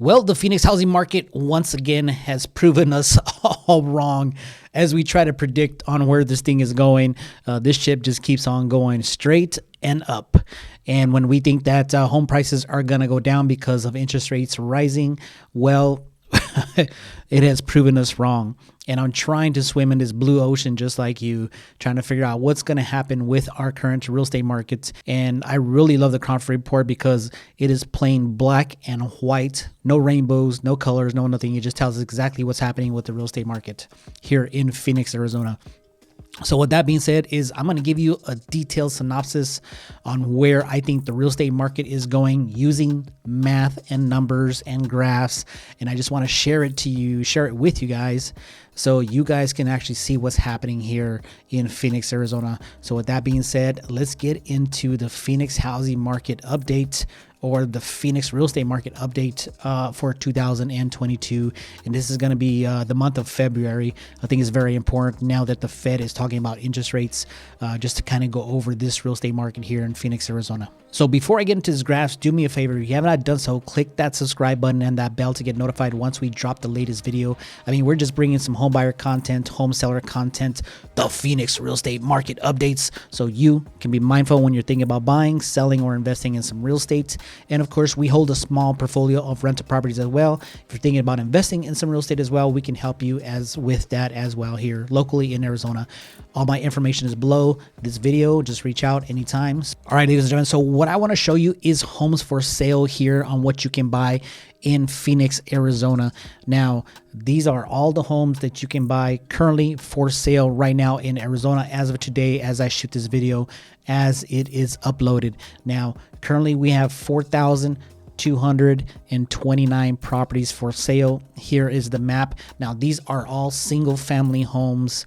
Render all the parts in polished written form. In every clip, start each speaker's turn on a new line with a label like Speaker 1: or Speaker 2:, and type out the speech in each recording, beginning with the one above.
Speaker 1: Well, the Phoenix housing market once again has proven us all wrong as we try to predict on where this thing is going. This ship just keeps on going straight and up. And when we think that home prices are going to go down because of interest rates rising, well, it has proven us wrong. And I'm trying to swim in this blue ocean just like you, trying to figure out what's going to happen with our current real estate markets. And I really love the conference report because it is plain black and white, no rainbows, no colors, no nothing. It just tells us exactly what's happening with the real estate market here in Phoenix, Arizona. So with that being said, I'm going to give you a detailed synopsis on where I think the real estate market is going using math and numbers and graphs. And I just want to share it with you guys so you guys can actually see what's happening here in Phoenix, Arizona. So with that being said, let's get into the Phoenix housing market update, or the Phoenix real estate market update for 2022. And this is going to be the month of February. I think it's very important now that the Fed is talking about interest rates, just to kind of go over this real estate market here in Phoenix, Arizona. So before I get into this graphs, do me a favor. If you have not done so, click that subscribe button and that bell to get notified once we drop the latest video. I mean, we're just bringing some home buyer content, home seller content, the Phoenix real estate market updates, so you can be mindful when you're thinking about buying, selling, or investing in some real estate. And of course, we hold a small portfolio of rental properties as well. If you're thinking about investing in some real estate as well, we can help you with that as well here locally in Arizona. All my information is below this video. Just reach out anytime. All right, ladies and gentlemen. So what I want to show you is homes for sale here on what you can buy in Phoenix, Arizona. Now, these are all the homes that you can buy currently for sale right now in Arizona as of today, as I shoot this video, as it is uploaded. Now, currently we have 4,229 properties for sale. Here is the map. Now, these are all single family homes.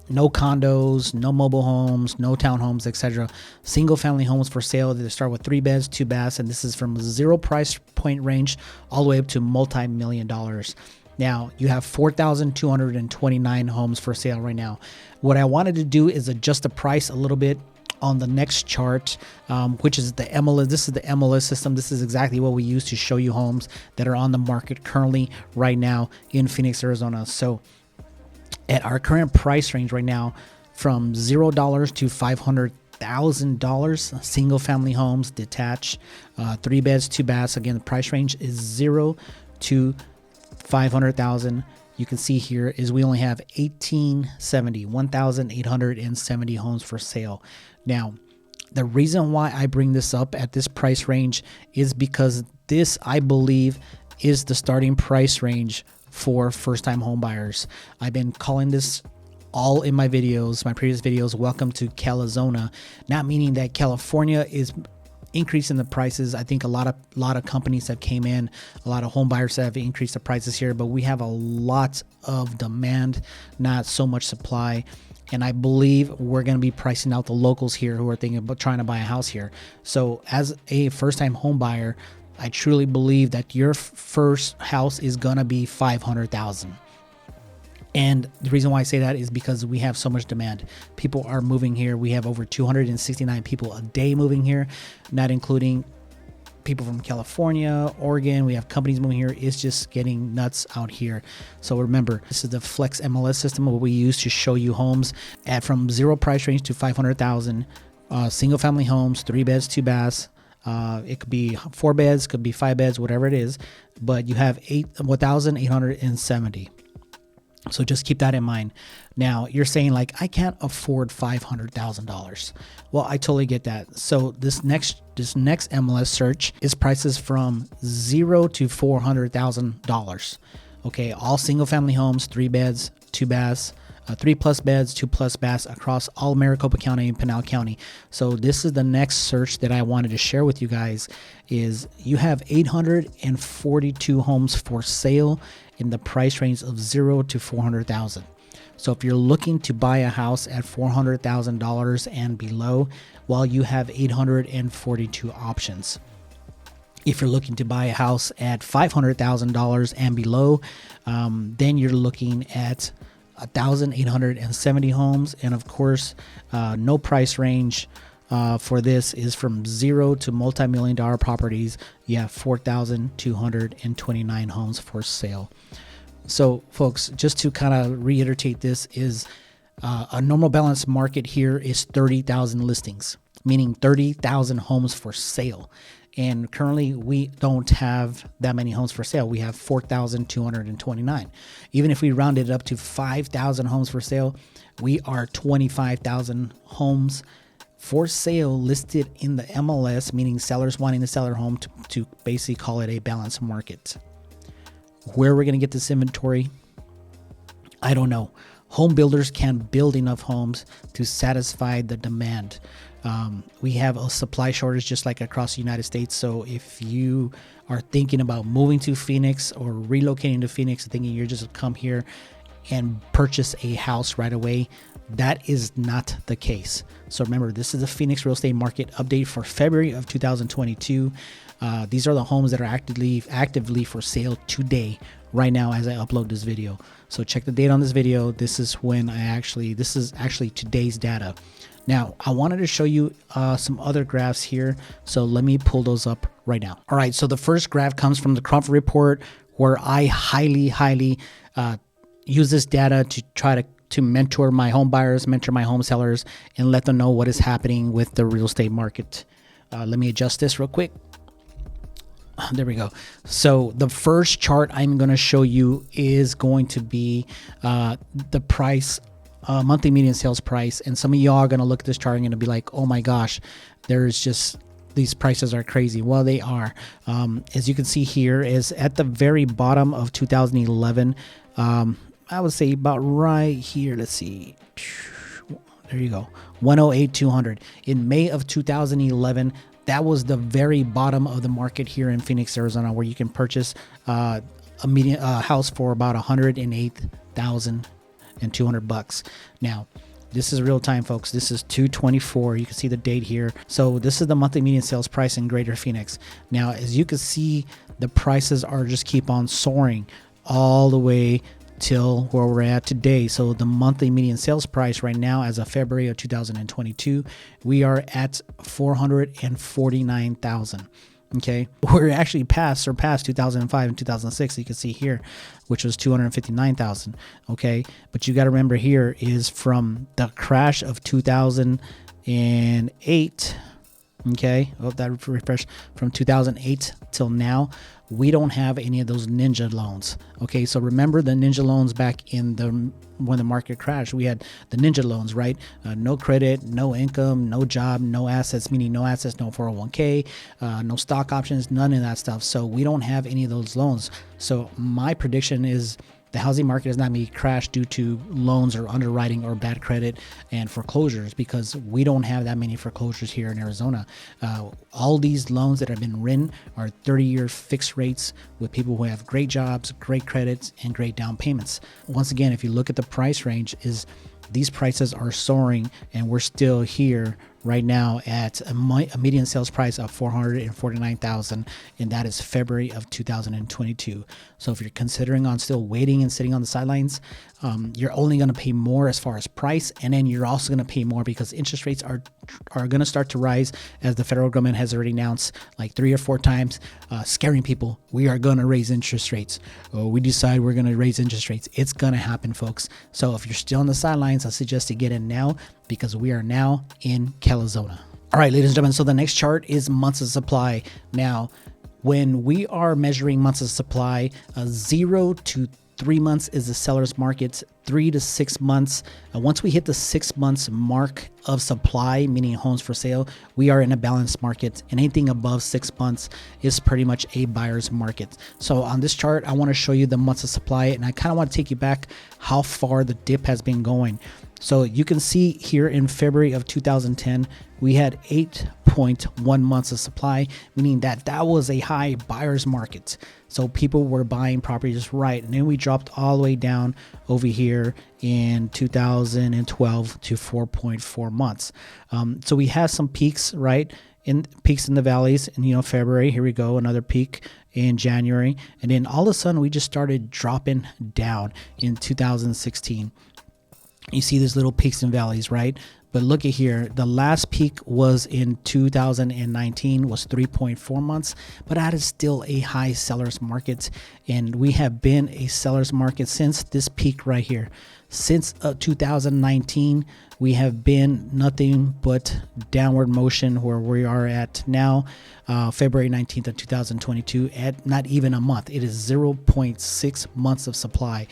Speaker 1: No condos, no mobile homes, no townhomes, etc. Single family homes for sale. They start with 3 beds, 2 baths, and this is from zero price point range all the way up to multi-million dollars. Now, you have 4,229 homes for sale right now. What I wanted to do is adjust the price a little bit on the next chart, which is the MLS. This is the MLS system. This is exactly what we use to show you homes that are on the market currently right now in Phoenix, Arizona. So at our current price range right now, from $0 to $500,000, single family homes, detached, 3 beds, 2 baths. Again, the price range is 0 to 500,000. You can see here is we only have 1,870 homes for sale. Now, the reason why I bring this up at this price range is because this, I believe, is the starting price range for first-time home buyers. I've been calling this all in my videos, my previous videos, welcome to Calizona, not meaning that California is increasing the prices. I think a lot of companies have came in, a lot of home buyers have increased the prices here, but we have a lot of demand, not so much supply. And I believe we're going to be pricing out the locals here who are thinking about trying to buy a house here. So as a first-time home buyer, I truly believe that your first house is going to be $500,000. And the reason why I say that is because we have so much demand. People are moving here. We have over 269 people a day moving here, not including people from California, Oregon. We have companies moving here. It's just getting nuts out here. So remember, this is the Flex MLS system, what we use to show you homes at from 0 price range to 500,000, single family homes, 3 beds, 2 baths. It could be 4 beds, could be 5 beds, whatever it is, but you have 1,870. So just keep that in mind. Now you're saying like, I can't afford $500,000. Well, I totally get that. So this next MLS search is prices from 0 to $400,000. Okay. All single family homes, 3 beds, 2 baths, 3+ beds, 2+ baths across all Maricopa County and Pinal County. So this is the next search that I wanted to share with you guys. Is you have 842 homes for sale in the price range of 0 to 400,000. So if you're looking to buy a house at $400,000 and below, well, you have 842 options. If you're looking to buy a house at $500,000 and below, then you're looking at 1,870 homes, and of course, no price range, for this is from 0 to multi-million-dollar properties. You have 4,229 homes for sale. So folks, just to kind of reiterate, this is a normal balanced market here is 30,000 listings, meaning 30,000 homes for sale. And currently we don't have that many homes for sale. We have 4,229. Even if we rounded it up to 5,000 homes for sale, we are 25,000 homes for sale listed in the MLS, meaning sellers wanting to sell their home to basically call it a balanced market. Where we're going to get this inventory, I don't know. Home builders can't build enough homes to satisfy the demand. We have a supply shortage just like across the United States. So if you are thinking about moving to Phoenix or relocating to Phoenix, thinking you're just come here and purchase a house right away, that is not the case. So remember, this is the Phoenix real estate market update for February of 2022. These are the homes that are actively for sale today, right now, as I upload this video. So check the date on this video. This is actually today's data. Now, I wanted to show you some other graphs here. So let me pull those up right now. All right. So the first graph comes from the Crawford Report, where I highly use this data to try to mentor my home buyers, mentor my home sellers, and let them know what is happening with the real estate market. Let me adjust this real quick. There we go. So the first chart I'm going to show you is going to be the price, monthly median sales price. And some of y'all are going to look at this chart and going to be like, oh my gosh, there's just, these prices are crazy. Well, they are. As you can see here is at the very bottom of 2011. I would say about right here. Let's see. There you go. 108,200 in May of 2011. That was the very bottom of the market here in Phoenix, Arizona, where you can purchase a median house for about $108,200. Now, this is real time, folks. This is 2/24. You can see the date here. So this is the monthly median sales price in Greater Phoenix. Now, as you can see, the prices are just keep on soaring all the way till where we're at today. So the monthly median sales price right now, as of February of 2022, we are at 449,000. Okay, we're actually surpassed 2005 and 2006. You can see here, which was 259,000. Okay, but you got to remember here is from the crash of 2008. Okay, oh, that refresh from 2008 till now. We don't have any of those ninja loans. Okay, so remember the ninja loans back in when the market crashed. We had the ninja loans, right? No credit, no income, no job, no assets, meaning no assets, no 401k, no stock options, none of that stuff. So we don't have any of those loans. So my prediction is the housing market is not going to crash due to loans or underwriting or bad credit and foreclosures, because we don't have that many foreclosures here in Arizona. All these loans that have been written are 30-year fixed rates with people who have great jobs, great credits, and great down payments. Once again, if you look at the price range, these prices are soaring, and we're still here right now at a median sales price of 449,000, and that is February of 2022. So if you're considering on still waiting and sitting on the sidelines, you're only going to pay more as far as price, and then you're also going to pay more because interest rates are going to start to rise, as the federal government has already announced like 3 or 4 times, scaring people. We are going to raise interest rates. We decide we're going to raise interest rates. It's going to happen, folks. So if you're still on the sidelines, I suggest you get in now, because we are now in Arizona. All right, ladies and gentlemen, so the next chart is months of supply. Now, when we are measuring months of supply, 0 to 3 months is the seller's market, 3 to 6 months. Once we hit the 6 months mark of supply, meaning homes for sale, we are in a balanced market, and anything above 6 months is pretty much a buyer's market. So on this chart, I want to show you the months of supply, and I kind of want to take you back how far the dip has been going. So you can see here in February of 2010, we had 8.1 months of supply, meaning that was a high buyer's market. So people were buying properties right. And then we dropped all the way down over here in 2012 to 4.4 months. So we had some peaks, right? Peaks in the valleys in February. Here we go, another peak in January. And then all of a sudden we just started dropping down in 2016. You see these little peaks and valleys, right? But look at here, the last peak was in 2019, was 3.4 months, but that is still a high seller's market. And we have been a seller's market since this peak right here. Since 2019, we have been nothing but downward motion where we are at now, February 19th of 2022, at not even a month. It is 0.6 months of supply.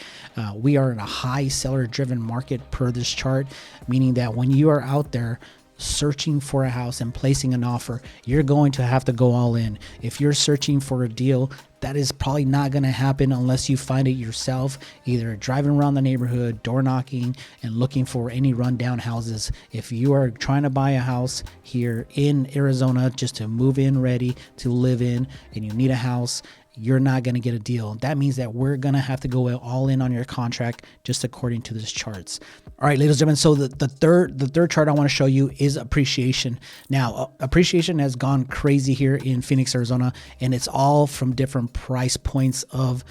Speaker 1: We are in a high seller driven market per this chart, meaning that when you are out there searching for a house and placing an offer, you're going to have to go all in. If you're searching for a deal, that is probably not going to happen unless you find it yourself, either driving around the neighborhood, door knocking, and looking for any rundown houses. If you are trying to buy a house here in Arizona just to move in ready to live in, and you need a house, you're not going to get a deal. That means that we're going to have to go all in on your contract just according to this charts. All right, ladies and gentlemen, so the third chart I want to show you is appreciation. Now, appreciation has gone crazy here in Phoenix, Arizona, and it's all from different price points of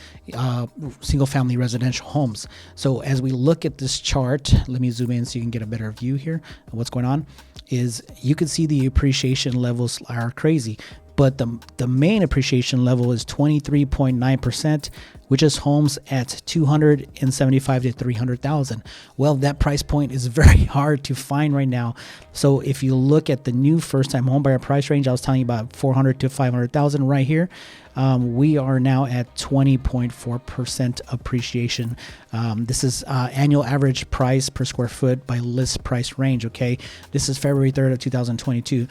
Speaker 1: single-family residential homes. So as we look at this chart, let me zoom in so you can get a better view here of what's going on, is you can see the appreciation levels are crazy. But the main appreciation level is 23.9%, which is homes at 275 to 300,000. Well, that price point is very hard to find right now. So if you look at the new first-time homebuyer price range, I was telling you about 400 to 500,000 right here. We are now at 20.4% appreciation. This is annual average price per square foot by list price range. Okay, this is February 3rd of 2022.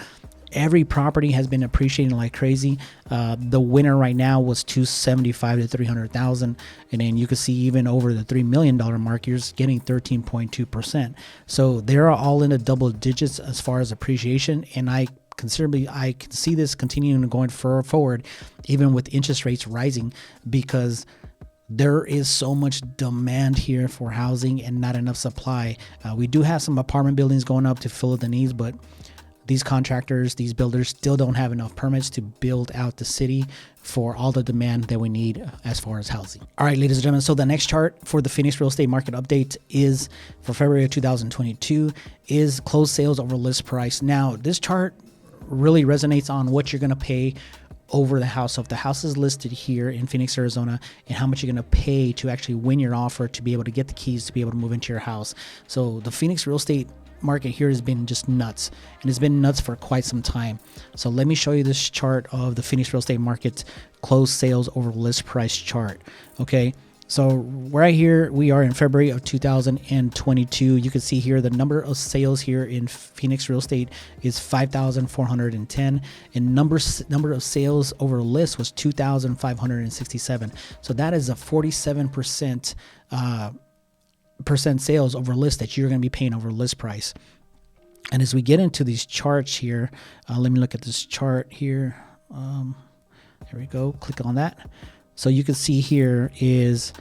Speaker 1: Every property has been appreciating like crazy. The winner right now was 275 to 300,000, and then you can see even over the $3 million mark, you're getting 13.2%. So they're all in the double digits as far as appreciation, and I can see this continuing going forward, even with interest rates rising, because there is so much demand here for housing and not enough supply. We do have some apartment buildings going up to fill the needs, but these contractors, these builders still don't have enough permits to build out the city for all the demand that we need as far as housing. All right, ladies and gentlemen, so the next chart for the Phoenix real estate market update is for February of 2022 is closed sales over list price. Now, this chart really resonates on what you're going to pay over the house. So if the house is listed here in Phoenix, Arizona, and how much you're going to pay to actually win your offer to be able to get the keys to be able to move into your house. So the Phoenix real estate market here has been just nuts, and it's been nuts for quite some time. So let me show you this chart of the Phoenix real estate market closed sales over list price chart. Okay, so right here we are in February of 2022. You can see here the number of sales here in Phoenix real estate is 5,410, and number of sales over list was 2,567. So that is a 47% sales over list that you're going to be paying over list price. And as we get into these charts here, let me look at this chart here. There we go. Click on that. So you can see here is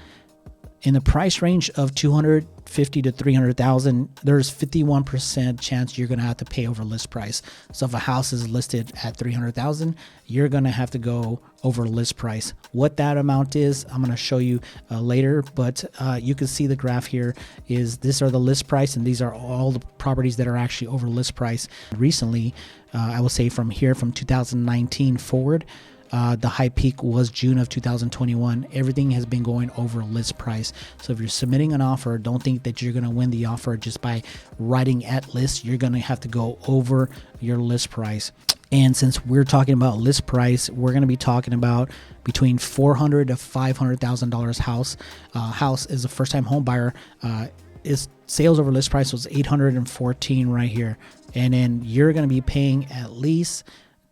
Speaker 1: in the price range of 250 to 300,000, there's 51% chance you're going to have to pay over list price. So if a house is listed at 300,000, you're going to have to go over list price. What that amount is, I'm going to show you later, but you can see the graph here is these are the list price, and these are all the properties that are actually over list price. Recently, I will say from 2019 forward, the high peak was June of 2021. Everything has been going over list price. So if you're submitting an offer, don't think that you're going to win the offer just by writing at list. You're going to have to go over your list price. And since we're talking about list price, we're going to be talking about between $400,000 to $500,000 house. House is a first-time home buyer. Is sales over list price was 814 right here, and then you're going to be paying at least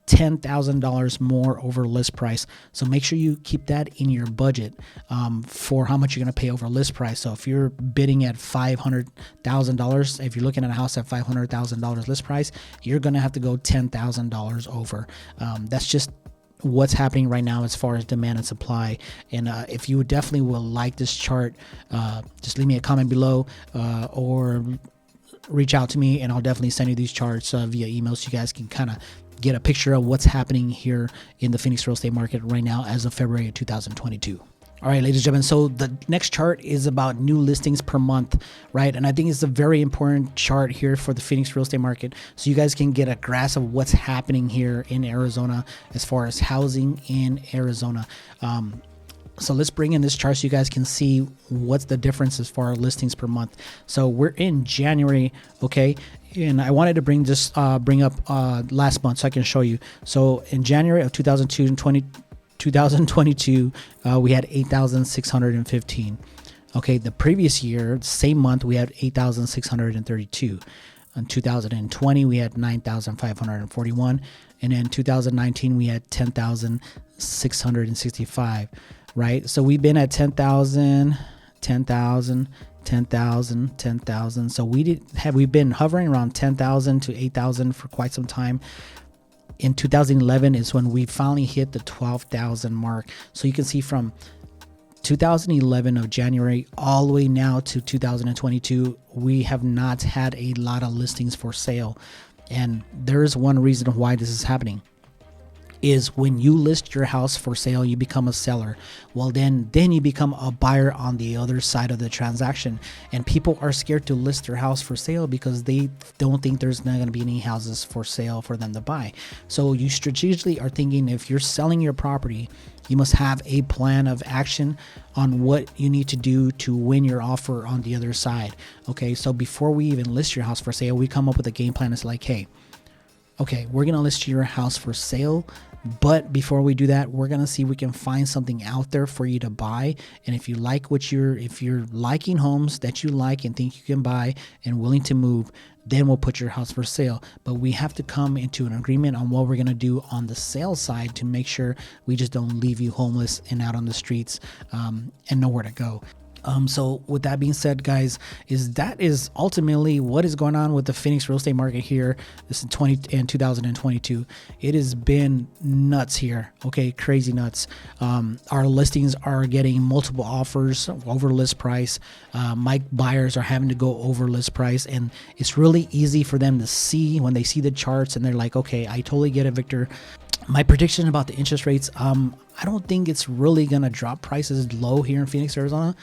Speaker 1: $10,000 more over list price. So make sure you keep that in your budget for how much you're going to pay over list price. So if you're bidding at $500,000, if you're looking at a house at $500,000 list price, you're going to have to go $10,000 over. That's just what's happening right now as far as demand and supply. And if you definitely will like this chart, just leave me a comment below or reach out to me, and I'll definitely send you these charts via email so you guys can kind of get a picture of what's happening here in the Phoenix real estate market right now as of February of 2022. All right, ladies and gentlemen. So the next chart is about new listings per month, right? And I think it's a very important chart here for the Phoenix real estate market, so you guys can get a grasp of what's happening here in Arizona as far as housing in Arizona. So let's bring in this chart so you guys can see what's the difference as far as listings per month. So we're in January, okay? And I wanted to bring up last month so I can show you. So in January of 2022, we had 8,615. Okay, the previous year, same month, we had 8,632. In 2020, we had 9,541. And in 2019, we had 10,665, right? So we've been at 10,000, 10,000, 10,000, 10,000. So we've been hovering around 10,000 to 8,000 for quite some time. In 2011 is when we finally hit the 12,000 mark. So you can see from 2011 of January all the way now to 2022, we have not had a lot of listings for sale. And there is one reason why this is happening. Is when you list your house for sale, you become a seller. Well, then you become a buyer on the other side of the transaction. And people are scared to list their house for sale because they don't think there's not going to be any houses for sale for them to buy. So you strategically are thinking, if you're selling your property, you must have a plan of action on what you need to do to win your offer on the other side. Okay, so before we even list your house for sale, we come up with a game plan. It's like, hey, okay, we're going to list your house for sale, but before we do that, we're going to see if we can find something out there for you to buy. And if you like if you're liking homes that you like and think you can buy and willing to move, then we'll put your house for sale. But we have to come into an agreement on what we're going to do on the sales side to make sure we just don't leave you homeless and out on the streets and nowhere to go. So with that being said, guys, that is ultimately what is going on with the Phoenix real estate market here. This is 2022. It has been nuts here. Okay, crazy nuts. Our listings are getting multiple offers over list price. My buyers are having to go over list price, and it's really easy for them to see when they see the charts, and they're like, okay, I totally get it, Victor. My prediction about the interest rates, I don't think it's really gonna drop prices low here in Phoenix, Arizona,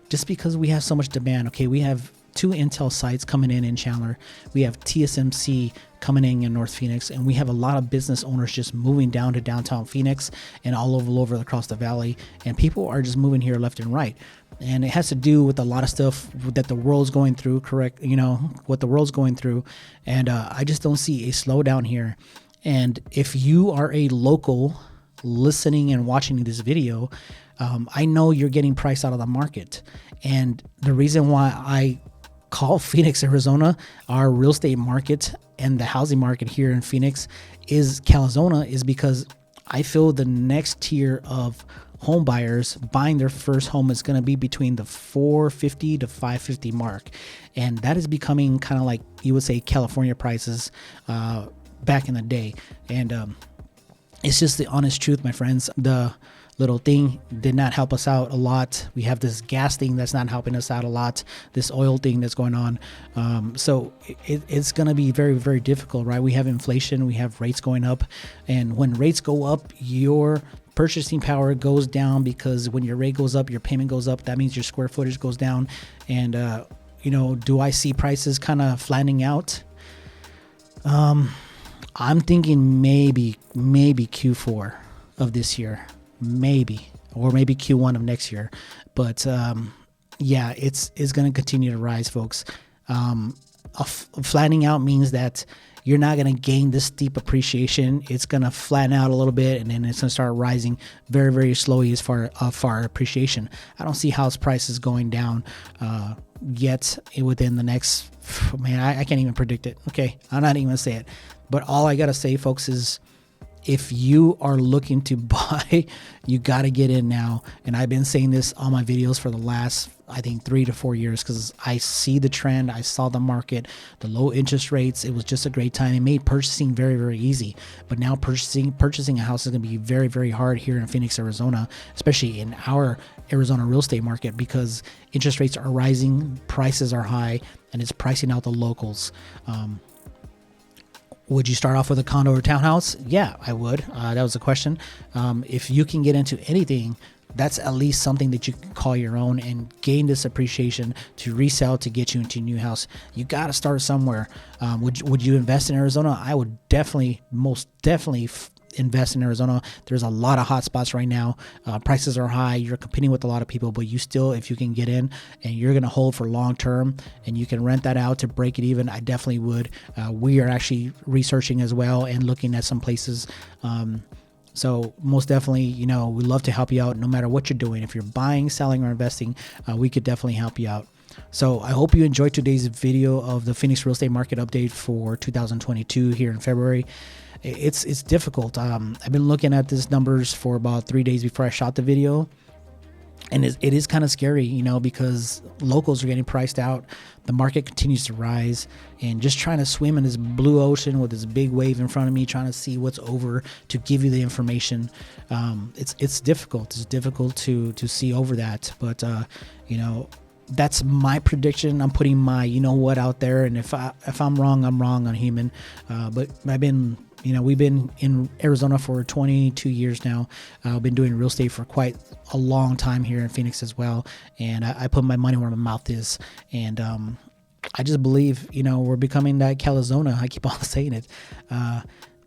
Speaker 1: just because we have so much demand. Okay, we have 2 Intel sites coming in Chandler. We have TSMC coming in North Phoenix, and we have a lot of business owners just moving down to downtown Phoenix and all over across the valley, and people are just moving here left and right. And it has to do with a lot of stuff that the world's going through, correct? You know, what the world's going through. And I just don't see a slowdown here. And if you are a local listening and watching this video, I know you're getting priced out of the market. And the reason why I call Phoenix, Arizona, our real estate market and the housing market here in Phoenix is Calzona, is because I feel the next tier of home buyers buying their first home is going to be between the 450 to 550 mark. And that is becoming kind of like, you would say, California prices back in the day. And it's just the honest truth, my friends. The little thing did not help us out a lot. We have this gas thing that's not helping us out a lot, this oil thing that's going on. So it's going to be very, very difficult, right? We have inflation, we have rates going up. And when rates go up, your purchasing power goes down, because when your rate goes up, your payment goes up. That means your square footage goes down. And, do I see prices kind of flattening out? I'm thinking maybe Q4 of this year. Maybe, or maybe Q1 of next year. But yeah, it's going to continue to rise, folks. Flattening out means that you're not going to gain this steep appreciation. It's going to flatten out a little bit, and then it's going to start rising very, very slowly as far appreciation. I don't see house prices going down yet within the next, man, I can't even predict it. Okay, I'm not even going to say it. But all I got to say, folks, is if you are looking to buy, you got to get in now. And I've been saying this on my videos for the last, I think, 3 to 4 years, because I see the trend. I saw the market, the low interest rates. It was just a great time. It made purchasing very, very easy. But now purchasing a house is going to be very, very hard here in Phoenix, Arizona, especially in our Arizona real estate market, because interest rates are rising, prices are high, and it's pricing out the locals. Would you start off with a condo or townhouse? Yeah, I would. That was the question. If you can get into anything, that's at least something that you can call your own and gain this appreciation to resell to get you into a new house. You got to start somewhere. Would you invest in Arizona? I would definitely, most definitely invest in Arizona. There's a lot of hot spots right now. Prices are high. You're competing with a lot of people, but you still, if you can get in and you're going to hold for long term and you can rent that out to break it even, I definitely would. We are actually researching as well and looking at some places. So most definitely, you know, we love to help you out no matter what you're doing. If you're buying, selling, or investing, we could definitely help you out. So I hope you enjoyed today's video of the Phoenix real estate market update for 2022 here in February. It's difficult. I've been looking at these numbers for about 3 days before I shot the video. And it is kind of scary, you know, because locals are getting priced out. The market continues to rise, and just trying to swim in this blue ocean with this big wave in front of me, trying to see what's over to give you the information. It's difficult. It's difficult to see over that. But, you know, that's my prediction. I'm putting my, you know what, out there. And if I'm wrong, I'm wrong. I'm human. But we've been in Arizona for 22 years now. I've been doing real estate for quite a long time here in Phoenix as well. And I put my money where my mouth is. And I just believe, you know, we're becoming that Calazona. I keep on saying it.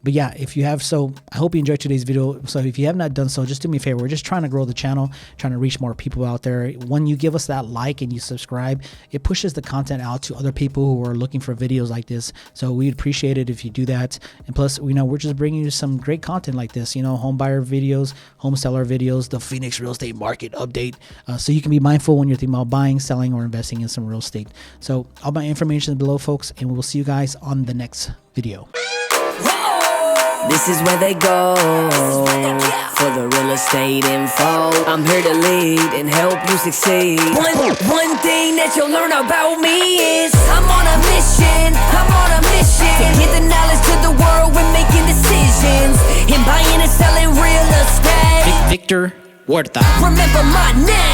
Speaker 1: But yeah, I hope you enjoyed today's video. So if you have not done so, just do me a favor. We're just trying to grow the channel, trying to reach more people out there. When you give us that like and you subscribe, it pushes the content out to other people who are looking for videos like this. So we'd appreciate it if you do that. And plus, you know, we're just bringing you some great content like this, you know, home buyer videos, home seller videos, the Phoenix real estate market update. So you can be mindful when you're thinking about buying, selling, or investing in some real estate. So all my information is below, folks, and we'll see you guys on the next video.
Speaker 2: This is where they go for the real estate info. I'm here to lead and help you succeed. One thing that you'll learn about me is I'm on a mission. To get the knowledge to the world when making decisions in buying and selling real estate.
Speaker 1: Victor Huerta.
Speaker 2: Remember my name.